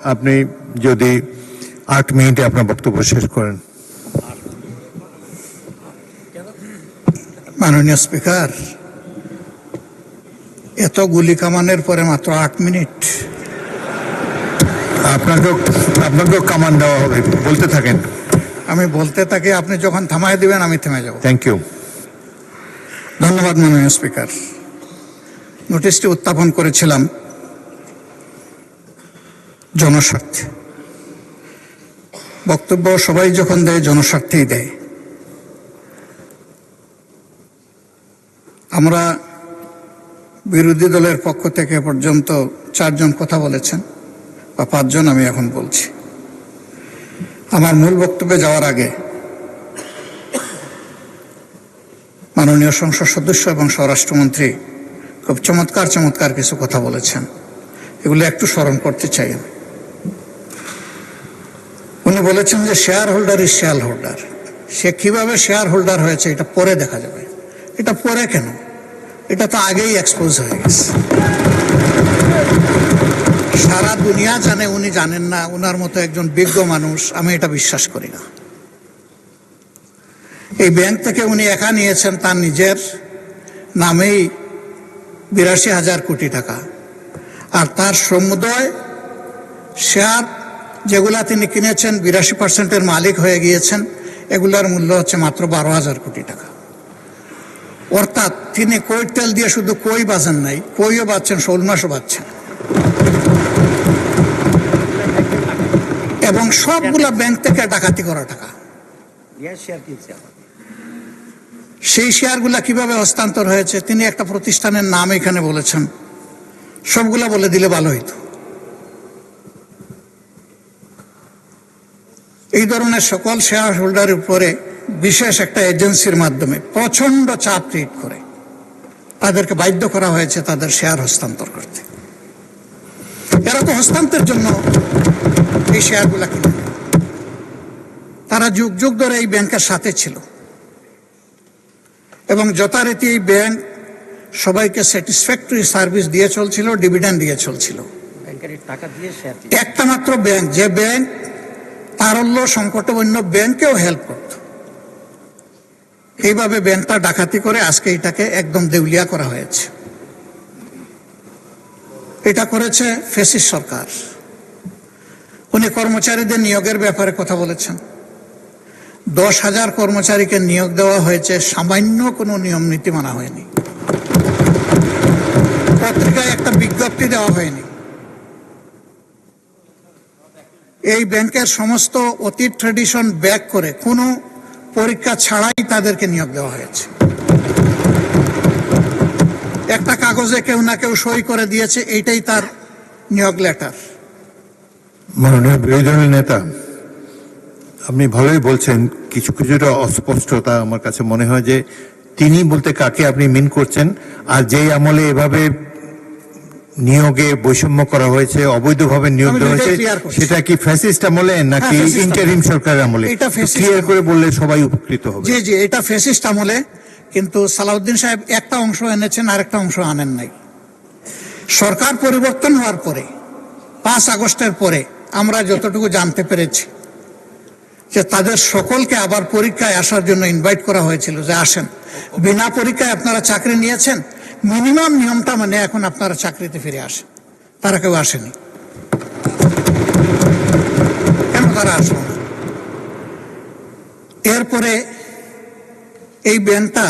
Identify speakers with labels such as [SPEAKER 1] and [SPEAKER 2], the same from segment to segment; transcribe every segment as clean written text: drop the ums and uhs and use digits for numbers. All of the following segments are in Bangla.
[SPEAKER 1] আপনি যদি 8 মিনিটে আপনার বক্তব্য শেষ করেন।
[SPEAKER 2] মাননীয় স্পিকার, এত গুলি কামানের পরে মাত্র 8 মিনিট?
[SPEAKER 1] আপনাকেও কামান দেওয়া হবে, বলতে থাকেন।
[SPEAKER 2] আমি বলতে থাকি, আপনি যখন থামায় দিবেন আমি থেমে যাব।
[SPEAKER 1] Thank you.
[SPEAKER 2] ধন্যবাদ মাননীয় স্পিকার। নোটিশটি উত্থাপন করেছিলাম জনস্বার্থে। বক্তব্য সবাই যখন দেয় জনস্বার্থেই দেয়। আমরা বিরোধী দলের পক্ষ থেকে পর্যন্ত 4 জন কথা বলেছেন, বা 5 জন আমি এখন বলছি। আমার মূল বক্তব্যে যাওয়ার আগে মাননীয় সংসদ সদস্য এবং স্বরাষ্ট্রমন্ত্রী খুব চমৎকার কিছু কথা বলেছেন, এগুলো একটু স্মরণ করতে চাই আমি। উনি বলেছেন যে share holder is share holder. সে কিভাবে শেয়ার হোল্ডার হয়েছে এটা পরে দেখা যাবে। এটা পরে কেন? এটা তো আগেই এক্সপোজ হয়ে গেছে। সারা দুনিয়া জানে, উনি জানেন না। উনার মতো একজন বিজ্ঞ মানুষ, আমি এটা বিশ্বাস করি না। এই ব্যাংক থেকে উনি একা নিয়েছেন তার নিজের নামেই 82,000 কোটি টাকা, আর তার সমুদয় শেয়ার যেগুলা তিনি কিনেছেন 82% মালিক হয়ে গিয়েছেন, এগুলার মূল্য হচ্ছে মাত্র 12,000 কোটি টাকা। অর্থাৎ তিনি কই তেল দিয়ে শুধু কই বাজেন নাই, কইও বাচ্ছেন, শোল মাছও বাচ্ছেন, এবং সবগুলা ব্যাংক থেকে ডাকাতি করা টাকা। সেই শেয়ারগুলা কিভাবে হস্তান্তর হয়েছে তিনি একটা প্রতিষ্ঠানের নাম এখানে বলেছেন, সবগুলা বলে দিলে ভালো হইতো। এই ধরনের সকল শেয়ার হোল্ডারের উপরে বিশেষ একটা এজেন্সির মাধ্যমে প্রচন্ড চাপ ক্রিয়েট করে তাদেরকে বাধ্য করা হয়েছে তাদের শেয়ার হস্তান্তর করতে। এরা তো হস্তান্তরের জন্য এই শেয়ারগুলা কিনে, তারা যুগ যুগ ধরে এই ব্যাংকের সাথে ছিল, এবং যথারীতি এই ব্যাংক সবাইকে স্যাটিসফ্যাক্টরি সার্ভিস দিয়ে চলছিল, ডিভিডেন্ড দিয়ে চলছিল। একটা মাত্র ব্যাংক, যে ব্যাংক তারল্য সংকটবন্য ব্যাংকেও হেল্প করত, এইভাবে ব্যাংকটা ডাকাতি করে আজকে এটাকে একদম দেউলিয়া করা হয়েছে। এটা করেছে ফ্যাসিস্ট সরকার। উনি কর্মচারীদের নিয়োগের ব্যাপারে কথা বলেছেন। 10,000 কর্মচারীকে নিয়োগ দেওয়া হয়েছে, সামান্য কোনো নিয়ম নীতি মানা হয়নি, পত্রিকায় একটা বিজ্ঞপ্তি দেওয়া হয়নি। এই ব্যাংকের সমস্ত অতীত ট্রেডিশন ব্যাক করে কোনো পরীক্ষা ছাড়াই তাদেরকে নিয়োগ দেওয়া হয়েছে। একটা কাগজে কেউ না কেউ সই করে দিয়েছে, এইটাই তার নিয়োগ লেটার।
[SPEAKER 1] মাননীয় বিরোধী দলের নেতা, আপনি ভালোই বলছেন, কিছুটা অস্পষ্টতা আমার কাছে মনে হয় যে তিনি বলতে কাকে আপনি মিন করছেন, আর যেই আমলে এভাবে নিয়োগে বৈষম্য করা হয়েছে, অবৈধভাবে নিয়োগ দেওয়া হয়েছে, সেটা কি ফ্যাসিস্ট আমলে নাকি ইন্টারিম সরকারের আমলে? ক্লিয়ার করে বললে সবাই উপকৃত হবে।
[SPEAKER 2] জি জি, এটা ফ্যাসিস্ট আমলে, কিন্তু সালাউদ্দিন সাহেব একটা অংশ এনেছেন, আরেকটা অংশ আনেন নাই। সরকার পরিবর্তন হওয়ার পরে 5 আগস্টের পরে আমরা যতটুকু জানতে পেরেছি যে তাদের সকলকে আবার পরীক্ষায় আসার জন্য ইনভাইট করা হয়েছিল, যে আসেন, বিনা পরীক্ষায় আপনারা চাকরি নিয়েছেন, মিনিমাম নিয়মটা মানে এখন আপনারা চাকরিতে ফিরে আসেন। তারা কেউ আসেনি। কেন তারা আসলো না? এরপরে এই ব্যাংকটা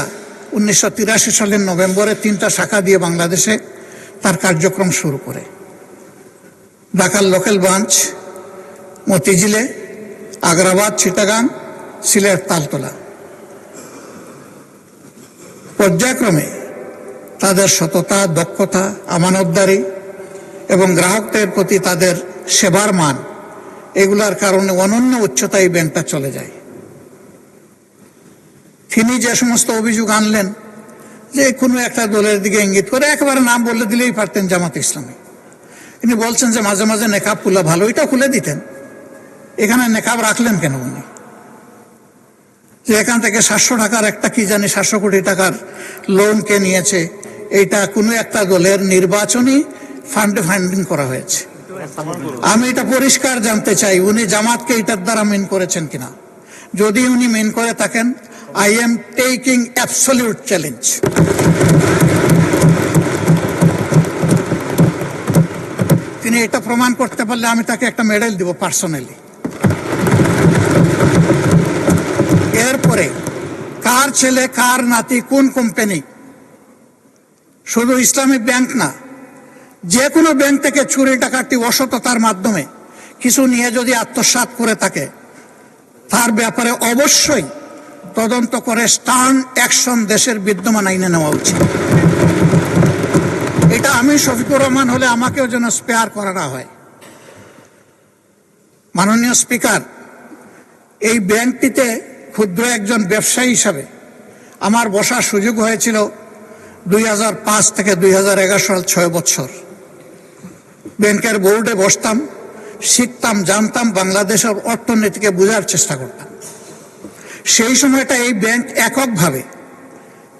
[SPEAKER 2] 1983 সালের নভেম্বরে 3টা শাখা দিয়ে বাংলাদেশে তার কার্যক্রম শুরু করে। ঢাকার লোকাল ব্রাঞ্চ মতিঝিলে, আগ্রাবাদ, চিটাগাং, সিলেট, তালতলা। পর্যায়ক্রমে তাদের সততা, দক্ষতা, আমানতদারি এবং গ্রাহকদের প্রতি তাদের সেবার মান, এগুলার কারণে অনন্য উচ্চতায় এই ব্যাংকটা চলে যায়। তিনি যে সমস্ত অভিযোগ আনলেন, যে কোনো একটা দলের দিকে ইঙ্গিত করে, একেবারে নাম বলে দিলেই পারতেন জামাত ইসলামী। তিনি বলছেন যে মাঝে মাঝে নেকাব খুলে ভালো, এটা খুলে দিতেন, এখানে নেকাব রাখলেন কেন উনি? যে এখান থেকে 700 টাকার একটা কি জানি 700 কোটি টাকার লোন কে নিয়েছে, এইটা কোনো একটা দলের নির্বাচনী ফান্ডিং করা হয়েছে। আমি এটা পরিষ্কার জানতে চাই উনি জামাতকে এটার দ্বারা মিন করেছেন কিনা। যদি উনি মিন করে থাকেন, I am taking absolute challenge. তিনি এটা প্রমাণ করতে পারলে আমি তাকে একটা মেডেল দিব পার্সোনালি। এরপরে কার ছেলে, কার নাতি, কোন কোম্পানি, শুধু ইসলামী ব্যাংক না, যে কোনো ব্যাংক থেকে চুরি ডাকাতি অসততার মাধ্যমে কিছু নিয়ে যদি আত্মসাৎ করে থাকে, তার ব্যাপারে অবশ্যই তদন্ত করে স্টার্ন অ্যাকশন দেশের বিদ্যমান আইনে নেওয়া উচিত। এটা আমি শফিকুর রহমান হলে আমাকেও যেন স্পেয়ার করা না হয়। মাননীয় স্পিকার, এই ব্যাংকটিতে ক্ষুদ্র একজন ব্যবসায়ী হিসাবে আমার বসার সুযোগ হয়েছিল 2005 থেকে 2011 সাল, 6 বছর। ব্যাংকের বোর্ডে বসতাম, শিখতাম, জানতাম, বাংলাদেশের অর্থনীতিকে বোঝার চেষ্টা করতাম। সেই সময়টা এই ব্যাংক এককভাবে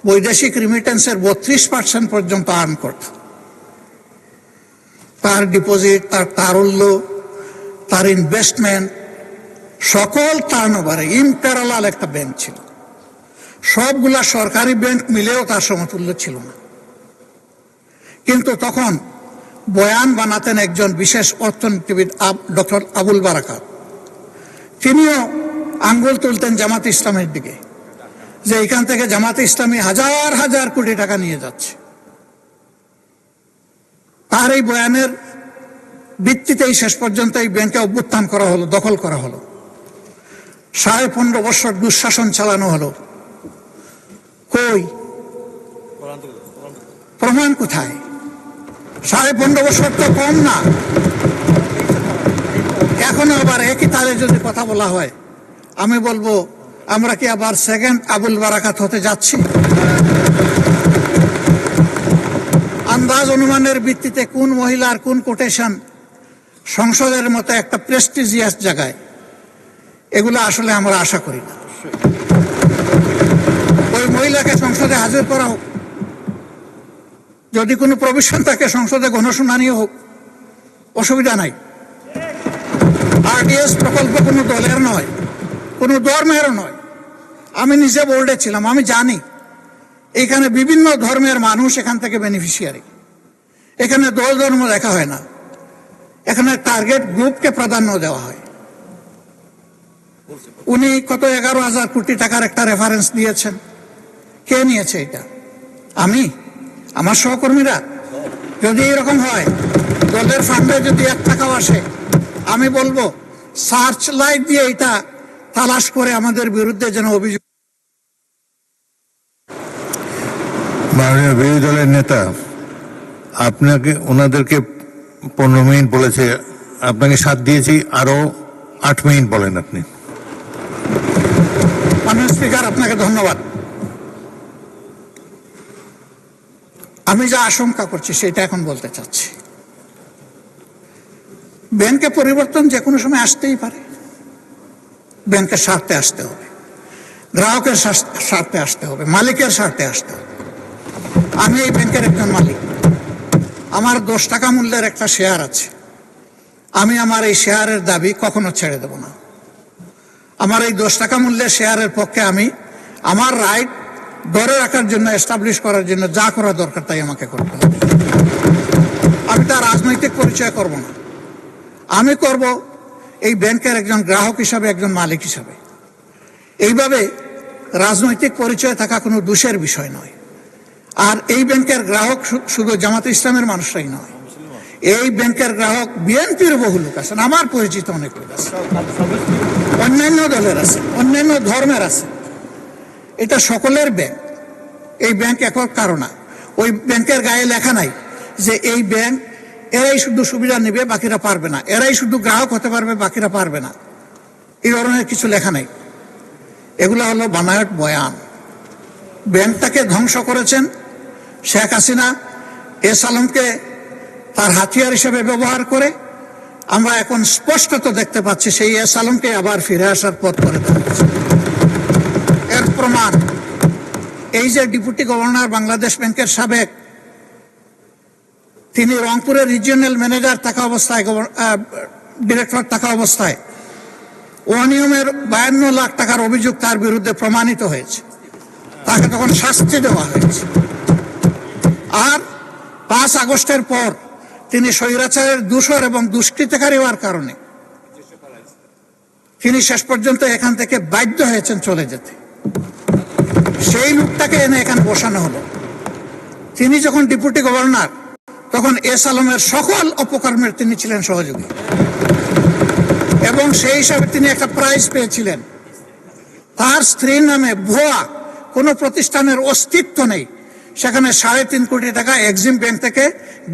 [SPEAKER 2] বৈদেশিক রিমিটেন্সের 32% পর্যন্ত আর্ন করত। তার ডিপোজিট, তার তারল্য, তার ইনভেস্টমেন্ট, সকল টার্নওভারে ইম্প্যারালাল একটা ব্যাংক ছিল। সবগুলা সরকারি ব্যাংক মিলেও তার সমতুল্য ছিল না। কিন্তু তখন বয়ান বানাতেন একজন বিশেষ অর্থনীতিবিদ, ডক্টর আবুল বারাকাত। তিনিও আঙ্গুল তুলতেন জামাত ইসলামের দিকে, যে এখান থেকে জামাত ইসলামী হাজার হাজার কোটি টাকা নিয়ে যাচ্ছে। তার এই বয়ানের ভিত্তিতেই শেষ পর্যন্ত এই ব্যাংকে অভ্যুত্থান করা হলো, দখল করা হলো। 15.5 বছর দুঃশাসন চালানো হলো। কই প্রমাণ কোথায়? 15.5 বছর তো কম না। এখনো আবার একই তালে যদি কথা বলা হয়, আমি বলবো আমরা কি আবার সেকেন্ড আবুল বারাকাত হতে যাচ্ছি? আন্দাজ অনুমানের ভিত্তিতে কোন মহিলার কোন কোটেশন সংসদের মতো একটা প্রেস্টিজিয়াস জায়গায়, এগুলো আসলে আমরা আশা করি না। ওই মহিলাকে সংসদে হাজির করা হোক, যদি কোনো প্রভিশন থাকে সংসদে গণশুনানি হোক, অসুবিধা নাই। আরডিএস প্রকল্প কোনো দলের নয়, কোনো ধর্মেরও নয়। আমি নিজে বোর্ডে ছিলাম, আমি জানি এখানে বিভিন্ন ধর্মের মানুষ এখান থেকে বেনিফিশিয়ারি। এখানে দল ধর্ম দেখা হয় না, এখানে টার্গেট গ্রুপকে প্রাধান্য দেওয়া হয়। উনি কত 11,000 কোটি টাকার একটা রেফারেন্স দিয়েছেন। কে নিয়েছে এটা? আমি, আমার সহকর্মীরা? যদি এরকম হয়, দলের ফান্ডে যদি 1 টাকাও আসে, আমি বলবো সার্চ লাইট দিয়ে এটা তালাশ করে আমাদের বিরুদ্ধে যেন অভিযোগ।
[SPEAKER 1] মাননীয় বিরোধী দলের নেতা আপনাকে, ওনাদেরকে 15 মিনিট বলেছে, আপনাকে 7 দিয়েছি, আরো 8 মিনিট বলেন আপনি।
[SPEAKER 2] মাননীয় স্পিকার, আপনাকে ধন্যবাদ। আমি যা আশঙ্কা করছি সেটা এখন বলতে চাচ্ছি। ব্যাংকে পরিবর্তন যে কোনো সময় আসতেই পারে। ব্যাংকের স্বার্থে আসতে হবে, গ্রাহকের স্বার্থে আসতে হবে, মালিকের স্বার্থে আসতে হবে। আমি এই ব্যাংকের একজন মালিক। আমার 10 টাকা মূল্যের একটা শেয়ার আছে। আমি আমার এই শেয়ারের দাবি কখনো ছেড়ে দেব না। আমার এই 10 টাকা মূল্যের শেয়ারের পক্ষে আমি আমার রাইট ধরে রাখার জন্য, এস্টাবলিশ করার জন্য যা করা দরকার তাই আমাকে করতে হবে। আমি তার রাজনৈতিক পরিচয় করব না। আমি করব এই ব্যাংকের একজন গ্রাহক হিসাবে, একজন মালিক হিসাবে। এইভাবে রাজনৈতিক পরিচয় থাকা কোনো দোষের বিষয় নয়। আর এই ব্যাংকের গ্রাহক শুধু জামাত ইসলামের মানুষরাই নয়, এই ব্যাংকের গ্রাহক বিএনপির বহু লোক আছেন, আমার পরিচিত অনেক লোক আছে, অন্যান্য দলের আছে, অন্যান্য ধর্মের আছে। এটা সকলের ব্যাংক। এই ব্যাংক একক কারণ। ওই ব্যাংকের গায়ে লেখা নাই যে এই ব্যাংক এরাই শুধু সুবিধা নেবে, বাকিরা পারবে না, এরাই শুধু গ্রাহক হতে পারবে, বাকিরা পারবে না, এই ধরনের কিছু লেখা নাই। এগুলো হলো বানায়ট বয়ান। ব্যাংকটাকে ধ্বংস করেছেন শেখ হাসিনা এস আলমকে তার হাতিয়ার হিসেবে ব্যবহার করে। আমরা এখন স্পষ্টত দেখতে পাচ্ছি সেই এস আলমকে আবার ফিরে আসার পথ করে দেখাচ্ছে। এর প্রমাণ এই যে ডেপুটি গভর্নর বাংলাদেশ ব্যাংকের সাবেক, তিনি রংপুরের রিজিওনাল ম্যানেজার থাকা অবস্থায়, ডিরেক্টর থাকা অবস্থায় অনিয়মের 52 লাখ টাকার অভিযোগ তার বিরুদ্ধে প্রমাণিত হয়েছে। তাকে তখন শাস্তি দেওয়া হয়েছে। আর 5 আগস্টের পর তিনি স্বৈরাচারের দূষর এবং দুষ্কৃতকারী হওয়ার কারণে তিনি শেষ পর্যন্ত এখান থেকে বাধ্য হয়েছেন চলে যেতে। সেই লোকটাকে এনে এখানে বসানো হলো। তিনি যখন ডেপুটি গভর্নর, তখন এস আলমের সকল অপকর্মের তিনি ছিলেন সহযোগী, এবং সেই হিসাবে তিনি একটা প্রাইজ পেয়েছিলেন। তার স্ত্রীর নামে ভুয়া কোনো প্রতিষ্ঠানের অস্তিত্ব নেই, সেখানে 3.5 কোটি টাকা এক্সিম ব্যাংক থেকে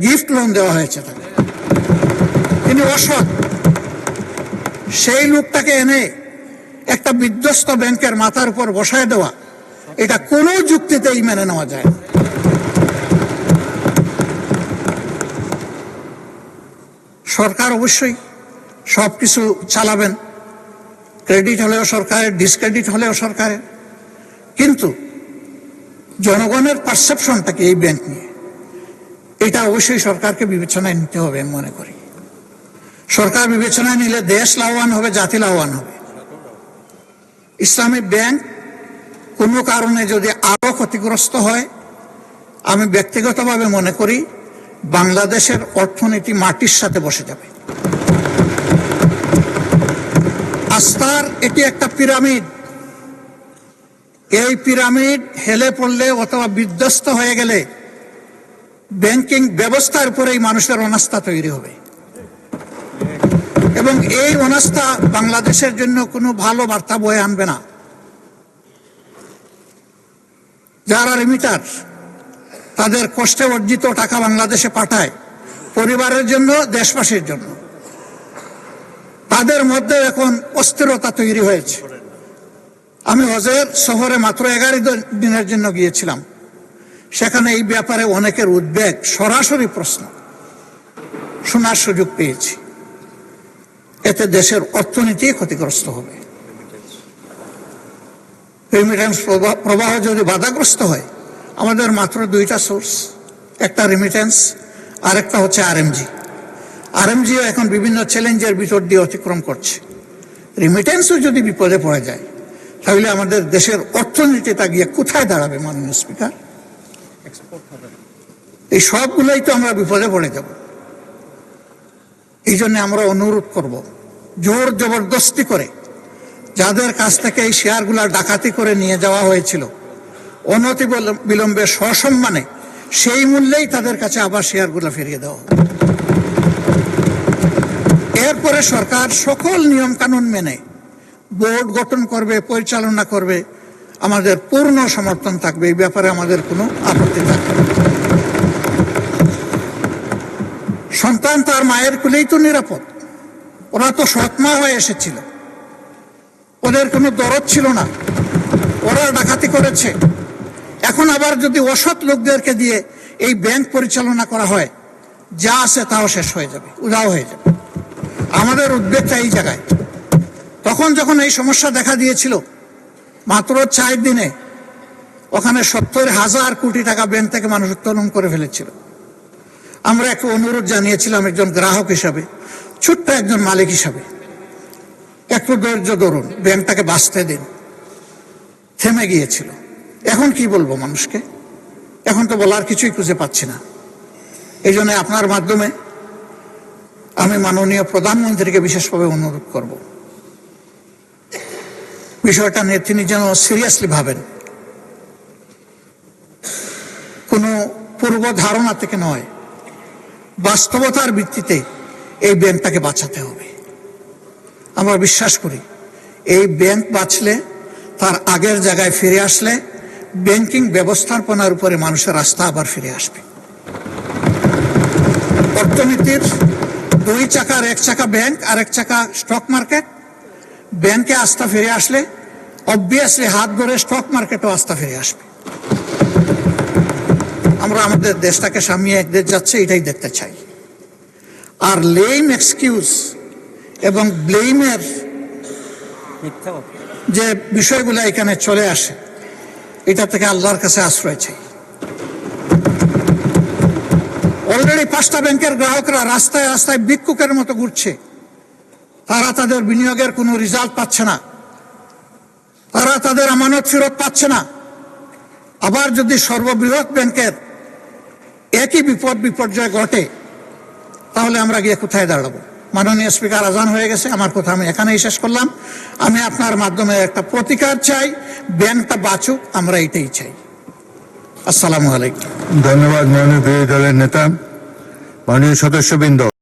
[SPEAKER 2] গিফট লোন দেওয়া হয়েছে তাকে। তিনি অসৎ। সেই লোকটাকে এনে একটা বিধ্বস্ত ব্যাংকের মাথার উপর বসায় দেওয়া, এটা কোনো যুক্তিতেই মেনে নেওয়া যায় না। সরকার অবশ্যই সবকিছু চালাবেন, ক্রেডিট হলেও সরকারের, ডিসক্রেডিট হলেও সরকারের, কিন্তু জনগণের পারসেপশনটা কি এই ব্যাংক নিয়ে, এটা অবশ্যই সরকারকে বিবেচনায় নিতে হবে। আমি মনে করি সরকার বিবেচনায় নিলে দেশ লাভবান হবে, জাতি লাভবান হবে। ইসলামী ব্যাংক কোনো কারণে যদি আরো ক্ষতিগ্রস্ত হয়, আমি ব্যক্তিগতভাবে মনে করি বাংলাদেশের অর্থনীতি মাটির সাথে বসে যাবে। আস্থার এটি একটা পিরামিড। এই পিরামিড হেলে পড়লে অথবা বিধ্বস্ত হয়ে গেলে ব্যাংকিং ব্যবস্থার উপরেই মানুষের অনাস্থা তৈরি হবে, এবং এই অনাস্থা বাংলাদেশের জন্য কোনো ভালো বার্তা বয়ে আনবে না। যারা রিমিটার, তাদের কষ্টে অর্জিত টাকা বাংলাদেশে পাঠায় পরিবারের জন্য, দেশবাসীর জন্য, তাদের মধ্যে এখন অস্থিরতা তৈরি হয়েছে। আমি হজের শহরে মাত্র 11 দিনের জন্য গিয়েছিলাম। সেখানে এই ব্যাপারে অনেকের উদ্বেগ, সরাসরি প্রশ্ন শোনার সুযোগ পেয়েছি। এতে দেশের অর্থনীতি ক্ষতিগ্রস্ত হবে। রেমিটেন্স প্রবাহ যদি বাধাগ্রস্ত হয়, আমাদের মাত্র 2টা সোর্স, একটা রেমিটেন্স, আরেকটা হচ্ছে আরএমজি। আরএমজিও এখন বিভিন্ন চ্যালেঞ্জের ভিতর দিয়ে অতিক্রম করছে। রেমিটেন্সও যদি বিপদে পড়ে যায়, তাহলে আমাদের দেশের অর্থনীতিটা গিয়ে কোথায় দাঁড়াবে মাননীয় স্পিকার? এই সবগুলোই তো আমরা বিপদে পড়ে যাব। এই জন্য আমরা অনুরোধ করব, জোর জবরদস্তি করে যাদের কাছ থেকে এই শেয়ারগুলা ডাকাতি করে নিয়ে যাওয়া হয়েছিল, অনতি বিলম্বে সসম্মানে সেই মূল্যেই তাদের কাছে আবার শেয়ারগুলো ফিরিয়ে দেওয়া। এরপরে সরকার সকল নিয়ম কানুন মেনে বোর্ড গঠন করবে, পরিচালনা করবে, আমাদের পূর্ণ সমর্থন থাকবে। এই ব্যাপারে আমাদের কোনো আপত্তি থাকবে না। সন্তান তার মায়ের কোলেই তো নিরাপদ। ওরা তো সৎমা হয়ে এসেছিল, ওদের কোনো দরদ ছিল না, ওরা ডাকাতি করেছে। এখন আবার যদি অসৎ লোকদেরকে দিয়ে এই ব্যাংক পরিচালনা করা হয়, যা আছে তাও শেষ হয়ে যাবে, উধাও হয়ে যাবে। আমাদের উদ্বেগটা এই জায়গায়। তখন যখন এই সমস্যা দেখা দিয়েছিল, মাত্র 4 দিনে ওখানে 70,000 কোটি টাকা ব্যাংক থেকে মানুষ উত্তোলন করে ফেলেছিল। আমরা একটু অনুরোধ জানিয়েছিলাম একজন গ্রাহক হিসাবে, ছোট্ট একজন মালিক হিসাবে, একটু ধৈর্য ধরুন, ব্যাংকটাকে বাঁচতে দিন। থেমে গিয়েছিল। এখন কি বলবো মানুষকে? এখন তো বলার কিছুই খুঁজে পাচ্ছি না। এই জন্য আপনার মাধ্যমে আমি মাননীয় প্রধানমন্ত্রীকে বিশেষভাবে অনুরোধ করব, বিষয়টা নিয়ে তিনি যেন সিরিয়াসলি ভাবেন। কোনো পূর্ব ধারণা থেকে নয়, বাস্তবতার ভিত্তিতে এই ব্যাংকটাকে বাঁচাতে হবে। আমরা বিশ্বাস করি এই ব্যাংক বাঁচলে, তার আগের জায়গায় ফিরে আসলে, ব্যাংকিং ব্যবস্থাপনার উপরে মানুষের আস্থা আবার ফিরে আসবে। অর্থনীতির 2 চাকার, 1 চাকা ব্যাংক আর 1 চাকা স্টক মার্কেট। ব্যাংকে আস্থা ফিরে আসলে অবভিয়াসলি হাত ধরে স্টক মার্কেটও আস্থা ফিরে আসবে। আমরা আমাদের দেশটাকে সামনে এক দেশ যাচ্ছে, এটাই দেখতে চাই। আর লেম এক্সকিউজ এবং ব্লেমের যে বিষয়গুলো এখানে চলে আসে, এটা থেকে আল্লাহর কাছে আশ্রয় চাই। অলরেডি 5টা ব্যাংকের গ্রাহকরা রাস্তায় রাস্তায় ভিক্ষুকের মতো ঘুরছে। তারা তাদের বিনিয়োগের কোনো রেজাল্ট পাচ্ছে না, তারা তাদের আমানত ফেরত পাচ্ছে না। আবার যদি সর্ববৃহৎ ব্যাংকের একই বিপর্যয় ঘটে, তাহলে আমরা গিয়ে কোথায় দাঁড়াবো? মাননীয় স্পিকার, আজান হয়ে গেছে, আমার কথা আমি এখানেই শেষ করলাম। আমি আপনার মাধ্যমে একটা প্রতিকার চাই, ব্যাংকটা বাঁচুক, আমরা এটাই চাই। আসসালামু আলাইকুম।
[SPEAKER 1] ধন্যবাদ মাননীয় বিরোধী দলের নেতা। মাননীয় সদস্যবৃন্দ,